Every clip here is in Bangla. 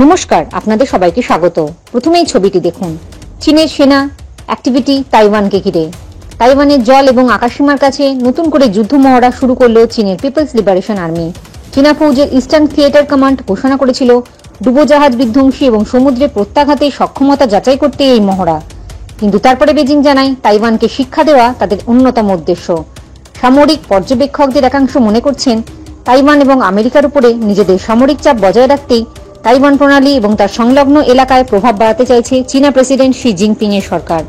নমস্কার, আপনাদের সবাইকে স্বাগত। প্রথমেই ছবিটি দেখুন। চীনের সেনা অ্যাক্টিভিটি তাইওয়ানকে ঘিরে। তাইওয়ানের জল এবং আকাশসীমার কাছে নতুন করে যুদ্ধ মহড়া শুরু করল চীনের পিপলস লিবারেশন আর্মি। চীনা ফৌজের ইস্টার্ন থিয়েটার কমান্ড ঘোষণা করেছিল ডুবোজাহাজ বিধ্বংসী এবং সমুদ্রে প্রত্যাঘাতের সক্ষমতা যাচাই করতে এই মহড়া। কিন্তু তারপরে বেজিং জানায় তাইওয়ানকে শিক্ষা দেওয়া তাদের অন্যতম উদ্দেশ্য। সামরিক পর্যবেক্ষকদের একাংশ মনে করছেন তাইওয়ান এবং আমেরিকার উপরে নিজেদের সামরিক চাপ বজায় রাখতেই তাইওয়ান প্রণালী এবং তার সংলগ্ন এলাকায় প্রভাব বাড়াতে চাইছে চীনা প্রেসিডেন্ট শি জিনপিং এর সরকার।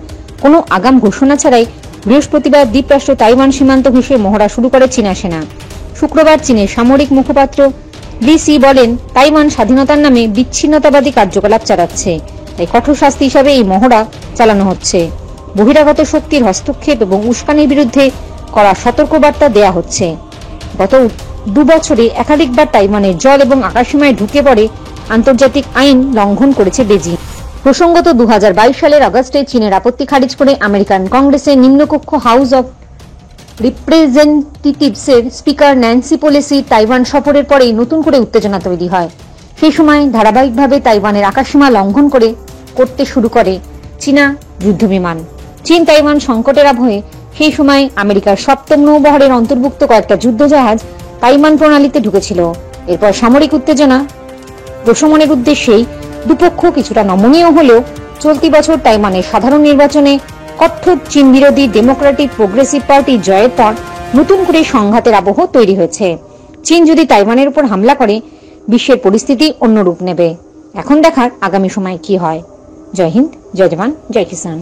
কোনো আগাম ঘোষণা ছাড়াই বৃহস্পতিবার দ্বীপরাষ্ট্র তাইওয়ান সীমান্ত ঘেঁষে মহড়া শুরু করে চীনা সেনা। শুক্রবার চীনের সামরিক মুখপাত্র লি সি বলেন, তাইওয়ান স্বাধীনতার নামে বিচ্ছিন্নতাবাদী কার্যকলাপ চালাচ্ছে, তাই কঠোর শাস্তি হিসাবে এই মহড়া চালানো হচ্ছে। বহিরাগত শক্তির হস্তক্ষেপ এবং উস্কানির বিরুদ্ধে কড়া সতর্কবার্তা দেয়া হচ্ছে। গত 2 বছরে একাধিকবার তাইওয়ানের জল এবং আকাশসীমায় ঢুকে পড়ে আন্তর্জাতিক আইন লঙ্ঘন করেছে বেজিং। প্রসঙ্গত 2022 সালের আগস্টে চীনের আপত্তি খারিজ করে আমেরিকান কংগ্রেসের নিম্নকক্ষ হাউস অব রিপ্রেজেন্টেটিভসের স্পিকার ন্যান্সি পেলোসি তাইওয়ান সফরের পরেই নতুন করে উত্তেজনা তৈরি হয়। সেই সময় ধারাবাহিকভাবে তাইওয়ানের আকাশসীমা লঙ্ঘন করতে শুরু করে চীনা যুদ্ধবিমান। চীন তাইওয়ান সংকটের আবহে সেই সময় আমেরিকার 7ম নৌবহরের অন্তর্ভুক্ত কয়েকটা যুদ্ধজাহাজ তাইওয়ান প্রণালীতে ঢুকেছিল। এরপর সামরিক উত্তেজনা প্রশমনের উদ্দেশ্যেই দুপক্ষ কিছুটা নমনীয় হলেও চলতি বছর তাইওয়ানের সাধারণ নির্বাচনে কঠোর চীন বিরোধী ডেমোক্রেটিক প্রোগ্রেসিভ পার্টি জয়ের পর নতুন করে সংঘাতের আবহ তৈরি হয়েছে। চীন যদি তাইওয়ানের উপর হামলা করে বিশ্বের পরিস্থিতি অন্য রূপ নেবে। এখন দেখার আগামী সময় কি হয়। জয় হিন্দ, জয় জওয়ান, জয় কিষান।